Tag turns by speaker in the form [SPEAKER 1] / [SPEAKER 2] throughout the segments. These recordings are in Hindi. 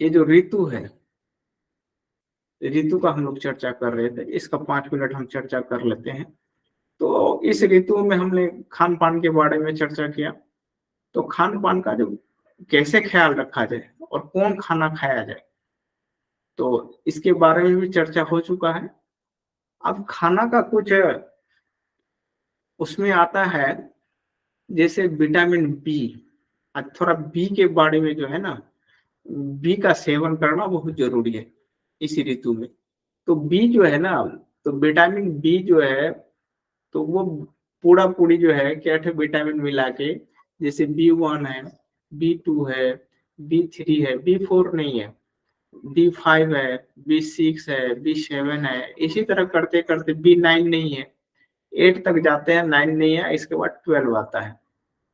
[SPEAKER 1] ये जो ऋतु है, ऋतु का हम लोग चर्चा कर रहे थे, इसका 5 मिनट हम चर्चा कर लेते हैं। तो इस ऋतु में हमने खान पान के बारे में चर्चा किया। तो खान पान का जो कैसे ख्याल रखा जाए और कौन खाना खाया जाए, तो इसके बारे में भी चर्चा हो चुका है। अब खाना का कुछ उसमें आता है, जैसे विटामिन बी। आज थोड़ा बी के बारे में जो है ना, बी का सेवन करना बहुत जरूरी है इस ऋतु में। तो बी जो है ना, तो विटामिन बी जो है, तो वो पूरा पूरी जो है क्या है, विटामिन मिला के, जैसे B1 है, B2 है, B3 है, B4 नहीं है, B5 है, B6 है, B7 है, इसी तरह करते करते B9 नहीं है, 8 तक जाते हैं, 9 नहीं है, इसके बाद 12 आता है।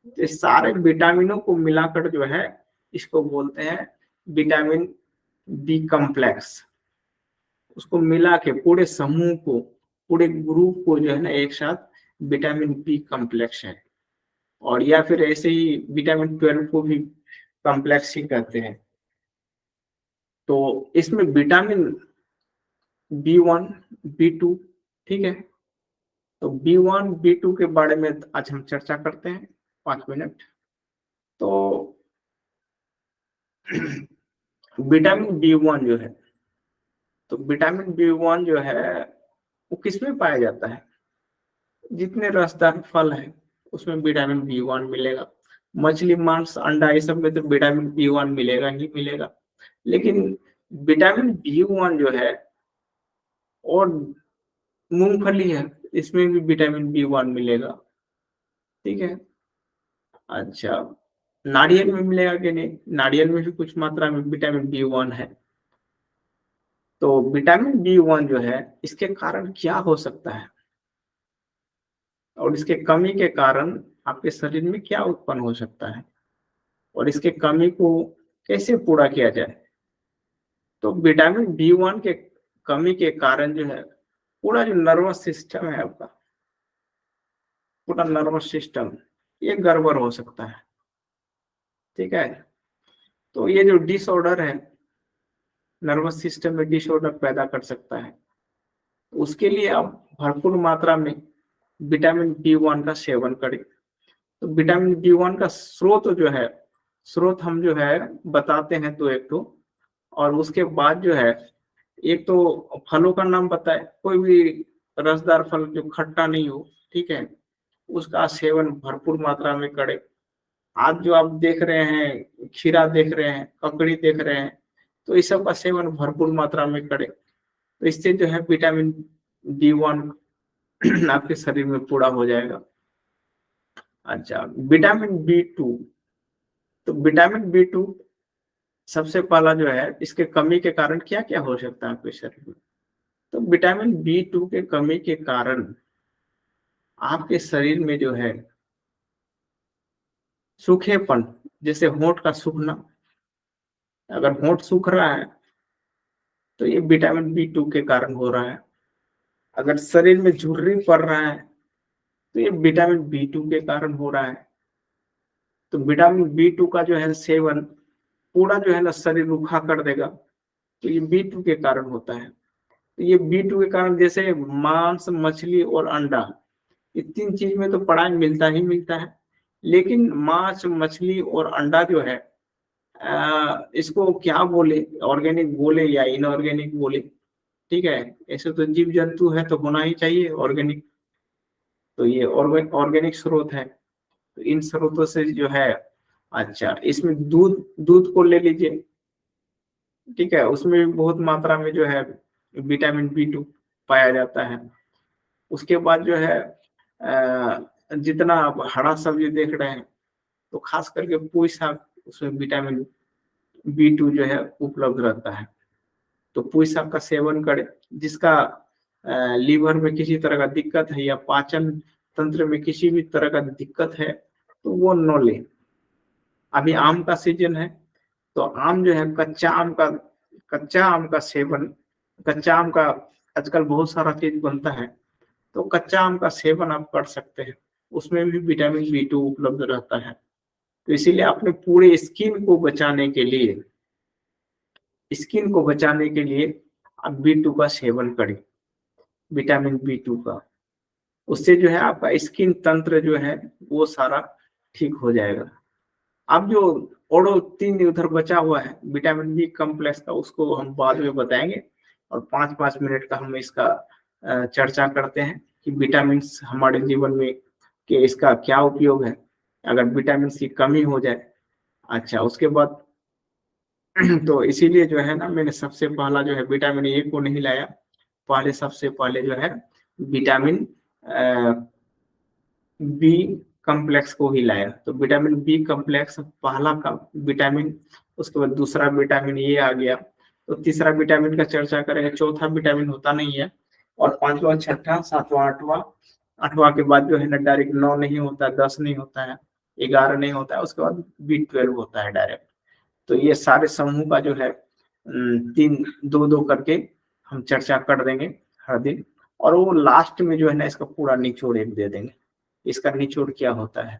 [SPEAKER 1] तो इस सारे विटामिनों को मिलाकर जो है, इसको बोलते हैं विटामिन बी कॉम्प्लेक्स। उसको मिला के पूरे समूह को, पूरे ग्रुप को जो है ना, एक साथ विटामिन बी कॉम्प्लेक्स है। और या फिर ऐसे ही विटामिन 12 को भी कॉम्प्लेक्स ही कहते हैं। तो इसमें विटामिन B1, B2, ठीक है। तो B1, B2 के बारे में आज हम चर्चा करते हैं 5 मिनट। तो विटामिन B1 जो है, तो विटामिन B1 जो है वो किसमें पाया जाता है? जितने रसदार फल है उसमें विटामिन B1 मिलेगा। मछली, मांस, अंडा, ये सब में तो विटामिन B1 मिलेगा ही मिलेगा। लेकिन विटामिन B1 जो है, और मूंगफली है, इसमें भी विटामिन B1 मिलेगा, ठीक है। अच्छा, नारियल में मिलेगा कि नहीं? नारियल में भी कुछ मात्रा में विटामिन B1 है। तो विटामिन B1 जो है, इसके कारण क्या हो सकता है और इसके कमी के कारण आपके शरीर में क्या उत्पन्न हो सकता है, और इसके कमी को कैसे पूरा किया जाए? तो विटामिन B1 के कमी के कारण जो है, पूरा जो नर्वस सिस्टम है आपका, पूरा नर्वस सिस्टम ये गड़बड़ हो सकता है, ठीक है। तो ये जो डिसऑर्डर है, नर्वस सिस्टम में डिसऑर्डर पैदा कर सकता है। तो उसके लिए आप भरपूर मात्रा में विटामिन B1 का सेवन करें। तो विटामिन B1 का स्रोत जो है, स्रोत हम जो है बताते हैं तो एक तो, और उसके बाद जो है, एक तो फलों का नाम बताए, कोई भी रसदार फल जो खट्टा नहीं हो, ठीक है, उसका सेवन भरपूर मात्रा में करें। आज जो आप देख रहे हैं, खीरा देख रहे हैं, ककड़ी देख रहे हैं, तो इस सब का सेवन भरपूर मात्रा में करें। तो इससे जो है विटामिन B1 आपके शरीर में पूरा हो जाएगा। अच्छा, विटामिन B2। तो विटामिन B2 सबसे पहला जो है, इसके कमी के कारण क्या क्या हो सकता है आपके शरीर में? तो विटामिन B2 के कमी के कारण आपके शरीर में जो है सूखेपन, जैसे होंठ का सूखना, अगर होंठ सूख रहा है तो ये विटामिन B2 के कारण हो रहा है। अगर शरीर में झुर्री पड़ रहा है तो ये विटामिन B2 के कारण हो रहा है। तो विटामिन B2 का जो है सेवन पूरा जो है ना शरीर रूखा कर देगा, तो ये B2 के कारण होता है। तो ये B2 के कारण, जैसे मांस, मछली और अंडा, ये 3 चीज में तो पढ़ाई मिलता ही मिलता है। लेकिन मांस, मछली और अंडा जो है, इसको क्या बोले, ऑर्गेनिक बोले या इनऑर्गेनिक बोले, ठीक है। ऐसे तो जीव जंतु है तो होना ही चाहिए ऑर्गेनिक। तो ये ऑर्गेनिक स्रोत है। तो इन स्रोतों से जो है, अच्छा, इसमें दूध, दूध को ले लीजिए, ठीक है, उसमें भी बहुत मात्रा में जो है विटामिन B2 पाया जाता है। उसके बाद जो है, जितना आप हरा सब्जी देख रहे हैं, तो खास करके पुई साग, उसमें विटामिन B2 जो है उपलब्ध रहता है। तो पुई साग का सेवन करें। जिसका लीवर में किसी तरह का दिक्कत है या पाचन तंत्र में किसी भी तरह का दिक्कत है, तो वो न ले। अभी आम का सीजन है, तो आम जो है, कच्चा आम का सेवन, कच्चा आम का आजकल बहुत सारा चीज बनता है, तो कच्चा आम का सेवन आप कर सकते हैं। उसमें भी विटामिन B2 उपलब्ध रहता है। तो इसीलिए अपने पूरे स्किन को बचाने के लिए स्किन को बचाने के लिए आप B2 का सेवन करें, विटामिन B2 का। उससे जो है आपका स्किन तंत्र जो है वो सारा ठीक हो जाएगा। अब जो और 3 उधर बचा हुआ है विटामिन बी कॉम्प्लेक्स का, उसको हम बाद में बताएंगे। और 5-5 मिनट का हम इसका चर्चा करते हैं कि विटामिन हमारे जीवन में कि इसका क्या उपयोग है अगर विटामिन की कमी हो जाए। अच्छा, उसके बाद तो इसीलिए जो है ना, मैंने सबसे पहला जो है विटामिन ए को नहीं लाया, पहले सबसे पहले जो है विटामिन बी कॉम्प्लेक्स को ही लाया। तो विटामिन बी कॉम्प्लेक्स पहला का विटामिन, उसके बाद दूसरा विटामिन ये आ गया। तो तीसरा विटामिन का चर्चा करेंगे, चौथा विटामिन होता नहीं है, और 5वां, 6ठा, 7वां, 8वां, 8वां के बाद जो है ना डायरेक्ट 9 नहीं होता, 10 नहीं होता है, 11 नहीं होता है, उसके बाद B12 होता है डायरेक्ट। तो ये सारे समूह का जो है 3 2-2 करके हम चर्चा कर देंगे हर दिन, और वो लास्ट में जो है ना इसका पूरा निचोड़ एक दे देंगे। इसका निचोड़ क्या होता है।